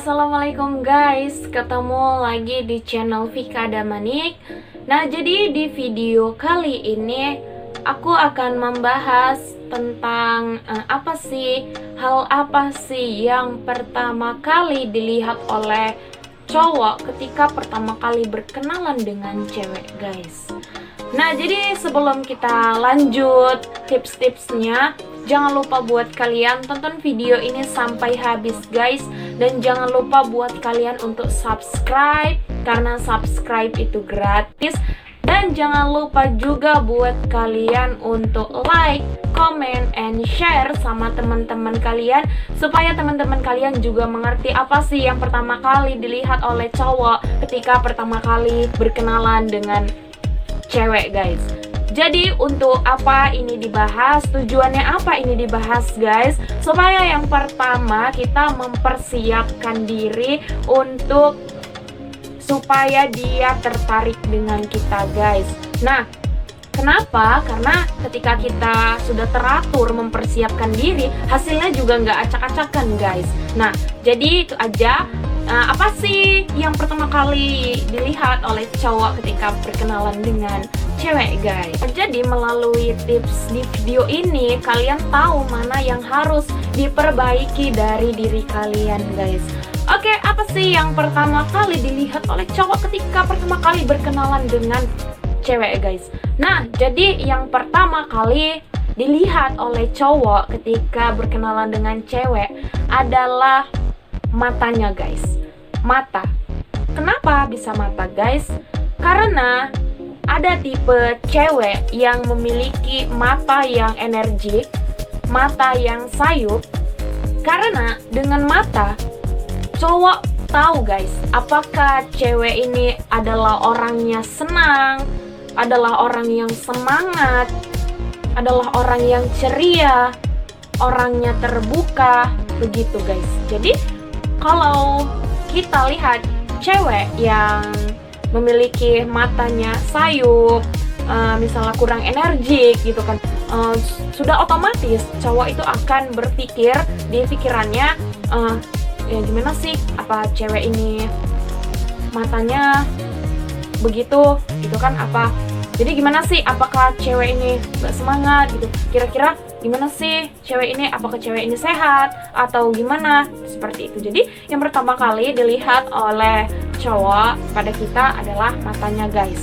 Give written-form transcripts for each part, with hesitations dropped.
Assalamualaikum guys, ketemu lagi di channel Vika Damanik. Nah, jadi di video kali ini aku akan membahas tentang hal apa sih yang pertama kali dilihat oleh cowok ketika pertama kali berkenalan dengan cewek guys. Nah, jadi sebelum kita lanjut tips-tipsnya, jangan lupa buat kalian tonton video ini sampai habis guys. Dan jangan lupa buat kalian untuk subscribe, karena subscribe itu gratis. Dan jangan lupa juga buat kalian untuk like, comment, and share sama teman-teman kalian, supaya teman-teman kalian juga mengerti apa sih yang pertama kali dilihat oleh cowok ketika pertama kali berkenalan dengan cewek guys. Jadi untuk apa ini dibahas? Tujuannya apa ini dibahas guys? Supaya yang pertama kita mempersiapkan diri untuk supaya dia tertarik dengan kita guys. Nah, kenapa? Karena ketika kita sudah teratur mempersiapkan diri, hasilnya juga nggak acak-acakan guys. Nah, jadi itu aja. Apa sih yang pertama kali dilihat oleh cowok ketika berkenalan dengan cewek guys? Jadi melalui tips di video ini kalian tahu mana yang harus diperbaiki dari diri kalian guys. Oke, apa sih yang pertama kali dilihat oleh cowok ketika pertama kali berkenalan dengan cewek guys? Nah, jadi yang pertama kali dilihat oleh cowok ketika berkenalan dengan cewek adalah matanya guys. Mata. Kenapa bisa mata guys? Karena ada tipe cewek yang memiliki mata yang energik, mata yang sayup. Karena dengan mata cowok tahu guys, apakah cewek ini adalah orangnya senang, adalah orang yang semangat, adalah orang yang ceria, orangnya terbuka, begitu guys. Jadi kalau kita lihat cewek yang memiliki matanya sayup, misalnya kurang energik gitu kan, sudah otomatis cowok itu akan berpikir di pikirannya, ya gimana sih, apa cewek ini matanya begitu gitu kan, apa jadi gimana sih, apakah cewek ini gak semangat gitu, kira-kira gimana sih cewek ini, apakah cewek ini sehat atau gimana, seperti itu. Jadi yang pertama kali dilihat oleh cowok pada kita adalah matanya guys.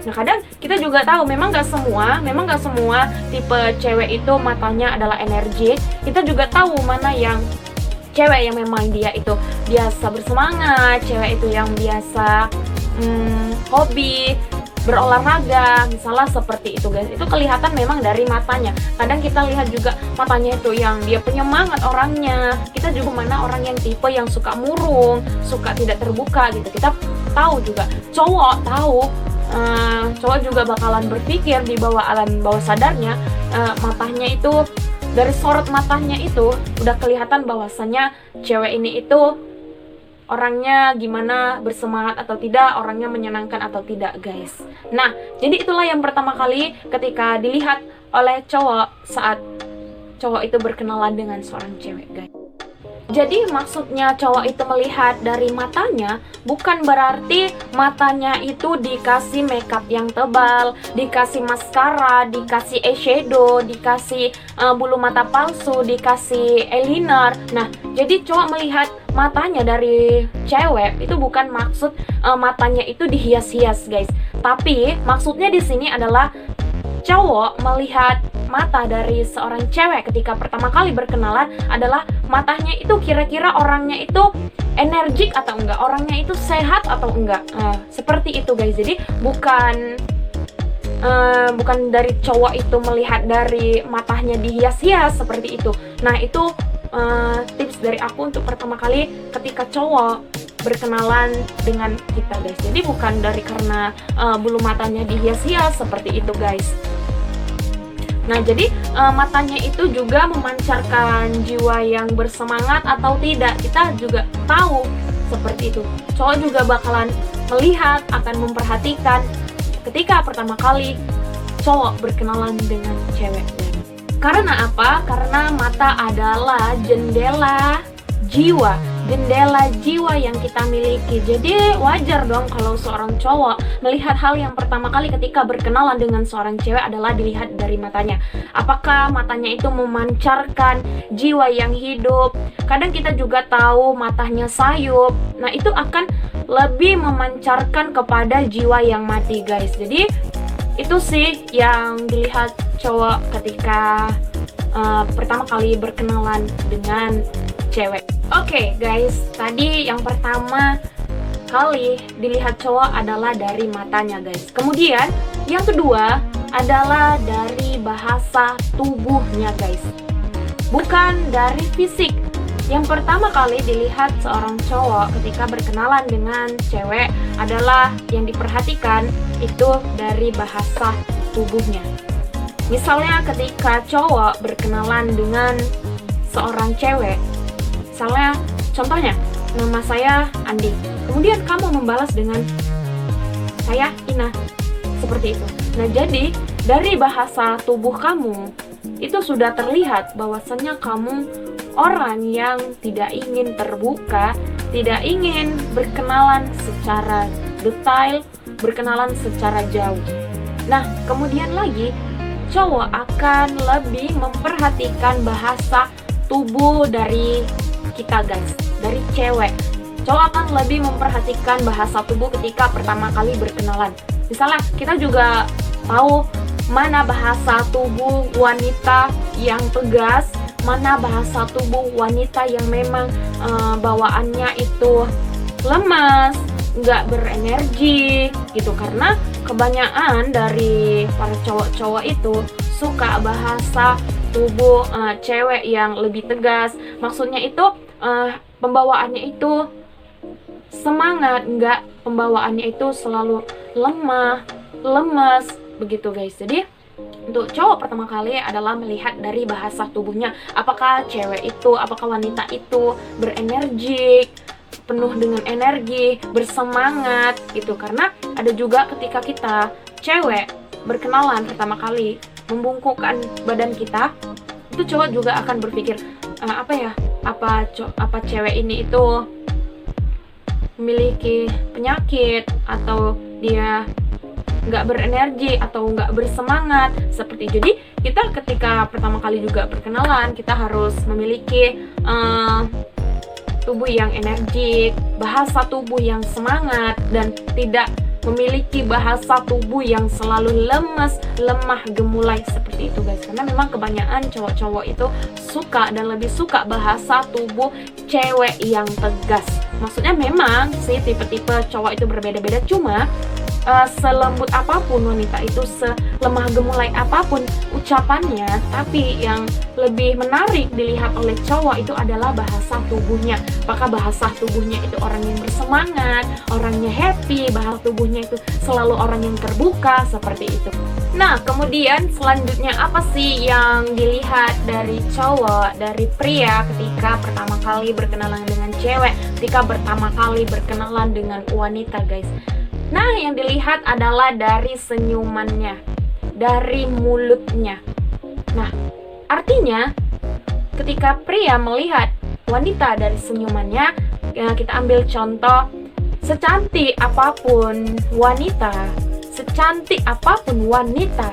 Nah, kadang kita juga tahu memang gak semua tipe cewek itu matanya adalah energik. Kita juga tahu mana yang cewek yang memang dia itu biasa bersemangat, cewek itu yang biasa hobi berolahraga, misalnya seperti itu guys. Itu kelihatan memang dari matanya. Kadang kita lihat juga matanya itu yang dia penyemangat orangnya. Kita juga mana orang yang tipe yang suka murung, suka tidak terbuka gitu. Kita tahu juga, cowok tahu, cowok juga bakalan berpikir di bawah alam bawah sadarnya, matanya itu, dari sorot matanya itu udah kelihatan bahwasannya cewek ini itu orangnya gimana, bersemangat atau tidak, orangnya menyenangkan atau tidak guys. Nah, jadi itulah yang pertama kali ketika dilihat oleh cowok saat cowok itu berkenalan dengan seorang cewek guys. Jadi maksudnya cowok itu melihat dari matanya bukan berarti matanya itu dikasih makeup yang tebal, dikasih maskara, dikasih eyeshadow, dikasih bulu mata palsu, dikasih eyeliner. Nah, jadi cowok melihat matanya dari cewek itu bukan maksud matanya itu dihias-hias guys. Tapi maksudnya di sini adalah cowok melihat mata dari seorang cewek ketika pertama kali berkenalan adalah matanya itu kira-kira orangnya itu energik atau enggak, orangnya itu sehat atau enggak, seperti itu guys. Jadi bukan dari cowok itu melihat dari matanya dihias-hias seperti itu. Nah, itu tips dari aku untuk pertama kali ketika cowok berkenalan dengan kita guys. Jadi bukan dari karena bulu matanya dihias-hias seperti itu guys. Nah, jadi matanya itu juga memancarkan jiwa yang bersemangat atau tidak. Kita juga tahu seperti itu. Cowok juga bakalan melihat, akan memperhatikan ketika pertama kali cowok berkenalan dengan cewek. Karena apa? Karena mata adalah jendela jiwa. jendela jiwa yang kita miliki. Jadi wajar dong kalau seorang cowok melihat hal yang pertama kali ketika berkenalan dengan seorang cewek adalah dilihat dari matanya. Apakah matanya itu memancarkan jiwa yang hidup? Kadang kita juga tahu matanya sayup. Nah, itu akan lebih memancarkan kepada jiwa yang mati, guys. Jadi itu sih yang dilihat cowok ketika pertama kali berkenalan dengan cewek. Oke, guys, tadi yang pertama kali dilihat cowok adalah dari matanya, guys. Kemudian yang kedua adalah dari bahasa tubuhnya, guys, bukan dari fisik. Yang pertama kali dilihat seorang cowok ketika berkenalan dengan cewek adalah yang diperhatikan itu dari bahasa tubuhnya. Misalnya ketika cowok berkenalan dengan seorang cewek, misalnya contohnya, nama saya Andi, kemudian kamu membalas dengan saya Ina, seperti itu. Nah, jadi dari bahasa tubuh kamu itu sudah terlihat bahwasannya kamu orang yang tidak ingin terbuka, tidak ingin berkenalan secara detail, berkenalan secara jauh. Nah, kemudian lagi cowok akan lebih memperhatikan bahasa tubuh dari kita, guys, dari cewek. Cowok akan lebih memperhatikan bahasa tubuh ketika pertama kali berkenalan. Misalnya kita juga tahu mana bahasa tubuh wanita yang tegas, mana bahasa tubuh wanita yang memang bawaannya itu lemas, nggak berenergi gitu. Karena kebanyakan dari para cowok-cowok itu suka bahasa tubuh cewek yang lebih tegas. Maksudnya itu pembawaannya itu semangat, nggak pembawaannya itu selalu lemah, lemas begitu, guys. Jadi untuk cowok pertama kali adalah melihat dari bahasa tubuhnya. Apakah cewek itu, apakah wanita itu berenergi, penuh dengan energi, bersemangat gitu. Karena ada juga ketika kita cewek berkenalan pertama kali membungkukkan badan kita, itu cowok juga akan berpikir apa cewek ini itu memiliki penyakit, atau dia nggak berenergi atau nggak bersemangat seperti. Jadi kita ketika pertama kali juga berkenalan, kita harus memiliki tubuh yang energik, bahasa tubuh yang semangat, dan tidak memiliki bahasa tubuh yang selalu lemas, lemah, gemulai seperti itu, guys. Karena memang kebanyakan cowok-cowok itu suka dan lebih suka bahasa tubuh cewek yang tegas. Maksudnya memang sih tipe-tipe cowok itu berbeda-beda, cuma selembut apapun wanita itu, selemah gemulai apapun ucapannya, tapi yang lebih menarik dilihat oleh cowok itu adalah bahasa tubuhnya. Apakah bahasa tubuhnya itu orang yang bersemangat, orangnya happy, bahasa tubuhnya itu selalu orang yang terbuka, seperti itu. Nah, kemudian selanjutnya apa sih yang dilihat dari cowok, dari pria ketika pertama kali berkenalan dengan cewek, ketika pertama kali berkenalan dengan wanita, guys? Nah, yang dilihat adalah dari senyumannya, dari mulutnya. Nah, artinya ketika pria melihat wanita dari senyumannya, ya kita ambil contoh, secantik apapun wanita,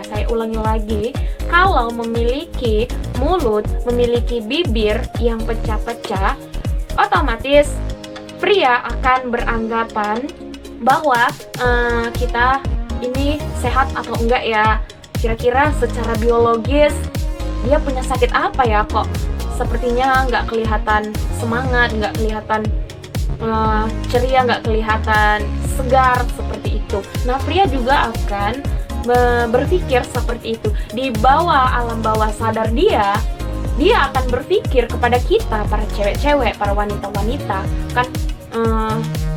saya ulangi lagi, kalau memiliki mulut, memiliki bibir yang pecah-pecah, otomatis pria akan beranggapan bahwa kita ini sehat atau enggak ya. Kira-kira secara biologis dia punya sakit apa ya, kok sepertinya nggak kelihatan semangat, nggak kelihatan ceria, nggak kelihatan segar, seperti itu. Nah, pria juga akan berpikir seperti itu. Di bawah alam bawah sadar dia akan berpikir kepada kita, para cewek-cewek, para wanita-wanita kan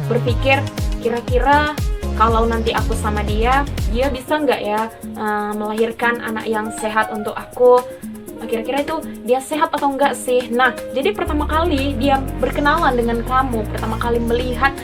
berpikir, kira-kira kalau nanti aku sama dia bisa nggak ya melahirkan anak yang sehat untuk aku? Kira-kira itu dia sehat atau enggak sih? Nah, jadi pertama kali dia berkenalan dengan kamu, pertama kali melihat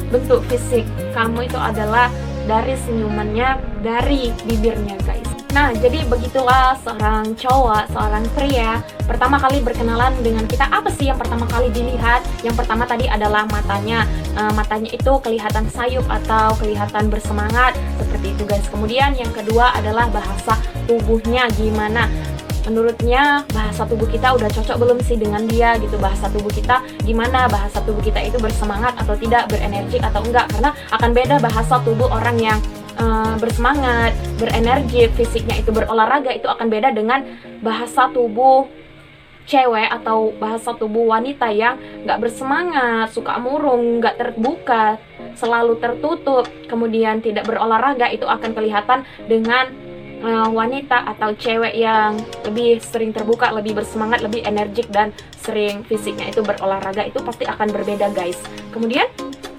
bentuk fisik kamu itu adalah dari senyumannya, dari bibirnya, guys. Nah, jadi begitulah seorang cowok, seorang pria pertama kali berkenalan dengan kita. Apa sih yang pertama kali dilihat? Yang pertama tadi adalah matanya. Matanya itu kelihatan sayup atau kelihatan bersemangat, seperti itu guys. Kemudian yang kedua adalah bahasa tubuhnya gimana. Menurutnya bahasa tubuh kita udah cocok belum sih dengan dia gitu. Bahasa tubuh kita gimana, bahasa tubuh kita itu bersemangat atau tidak, berenergi atau enggak. Karena akan beda bahasa tubuh orang yang bersemangat, berenergi, fisiknya itu berolahraga, itu akan beda dengan bahasa tubuh cewek atau bahasa tubuh wanita yang nggak bersemangat, suka murung, nggak terbuka, selalu tertutup, kemudian tidak berolahraga. Itu akan kelihatan dengan wanita atau cewek yang lebih sering terbuka, lebih bersemangat, lebih energik, dan sering fisiknya itu berolahraga. Itu pasti akan berbeda guys. Kemudian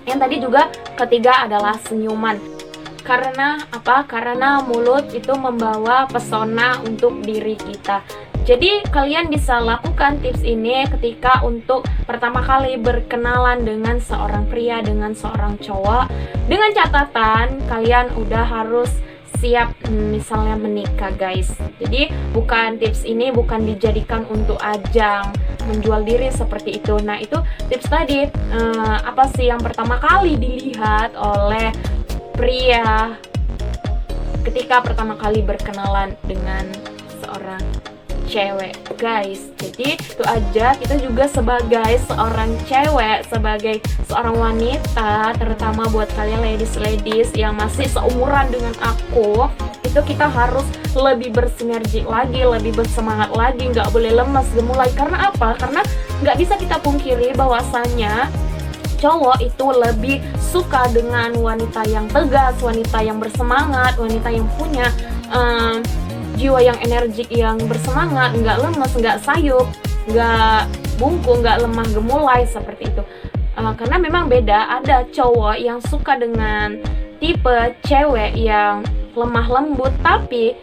yang tadi juga ketiga adalah senyuman. Karena apa? Karena mulut itu membawa pesona untuk diri kita. Jadi kalian bisa lakukan tips ini ketika untuk pertama kali berkenalan dengan seorang pria, dengan seorang cowok. Dengan catatan kalian udah harus siap misalnya menikah guys. Jadi tips ini bukan dijadikan untuk ajang menjual diri seperti itu. Nah, itu tips tadi. Apa sih yang pertama kali dilihat oleh pria ketika pertama kali berkenalan dengan seorang cewek guys? Jadi itu aja, kita juga sebagai seorang cewek, sebagai seorang wanita, terutama buat kalian ladies yang masih seumuran dengan aku, itu kita harus lebih bersinergi lagi, lebih bersemangat lagi, nggak boleh lemas gemulai. Karena apa? Karena nggak bisa kita pungkiri bahwasannya cowok itu lebih suka dengan wanita yang tegas, wanita yang bersemangat, wanita yang punya jiwa yang energik, yang bersemangat, nggak lemes, nggak sayup, nggak bungkuk, nggak lemah gemulai, seperti itu. Karena memang beda, ada cowok yang suka dengan tipe cewek yang lemah lembut, tapi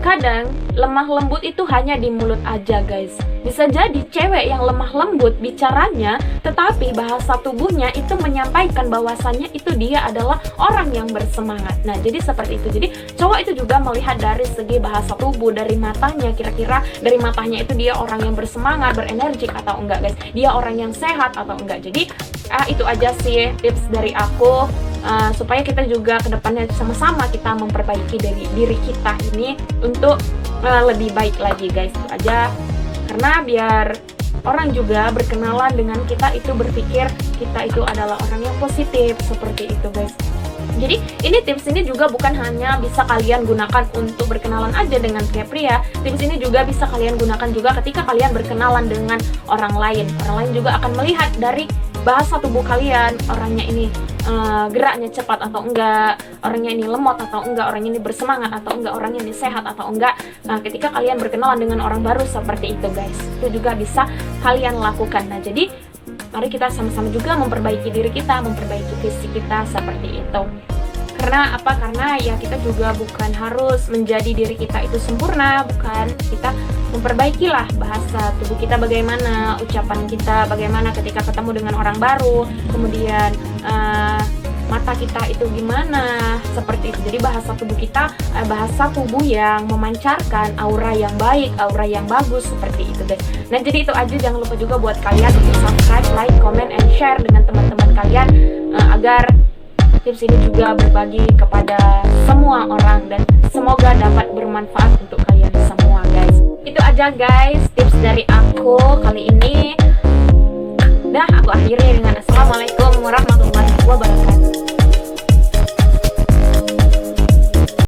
kadang lemah lembut itu hanya di mulut aja guys. Bisa jadi cewek yang lemah lembut bicaranya, tetapi bahasa tubuhnya itu menyampaikan bahwasannya itu dia adalah orang yang bersemangat. Nah, jadi seperti itu. Jadi cowok itu juga melihat dari segi bahasa tubuh, dari matanya, kira-kira dari matanya itu dia orang yang bersemangat, berenergik atau enggak guys. Dia orang yang sehat atau enggak. Jadi itu aja sih tips dari aku. Supaya kita juga kedepannya sama-sama kita memperbaiki dari diri kita ini untuk lebih baik lagi guys. Itu aja, karena biar orang juga berkenalan dengan kita itu berpikir kita itu adalah orang yang positif, seperti itu guys. Jadi ini tips ini juga bukan hanya bisa kalian gunakan untuk berkenalan aja dengan pria. Tips ini juga bisa kalian gunakan juga ketika kalian berkenalan dengan orang lain. Orang lain juga akan melihat dari bahasa tubuh kalian, orangnya ini geraknya cepat atau enggak, orangnya ini lemot atau enggak, orangnya ini bersemangat atau enggak, orangnya ini sehat atau enggak. Nah, ketika kalian berkenalan dengan orang baru seperti itu guys, itu juga bisa kalian lakukan. Nah, jadi mari kita sama-sama juga memperbaiki diri kita, memperbaiki fisik kita seperti itu. Karena apa? Karena ya kita juga bukan harus menjadi diri kita itu sempurna, bukan. Kita memperbaikilah bahasa tubuh kita bagaimana, ucapan kita bagaimana ketika ketemu dengan orang baru, kemudian mata kita itu gimana, seperti itu. Jadi bahasa tubuh kita, bahasa tubuh yang memancarkan aura yang baik, aura yang bagus, seperti itu guys. Nah, jadi itu aja, jangan lupa juga buat kalian untuk subscribe, like, comment, and share dengan teman-teman kalian agar tips ini juga berbagi kepada semua orang dan semoga dapat bermanfaat untuk kalian semua guys. Itu aja guys tips dari aku kali ini. Dah, aku akhiri dengan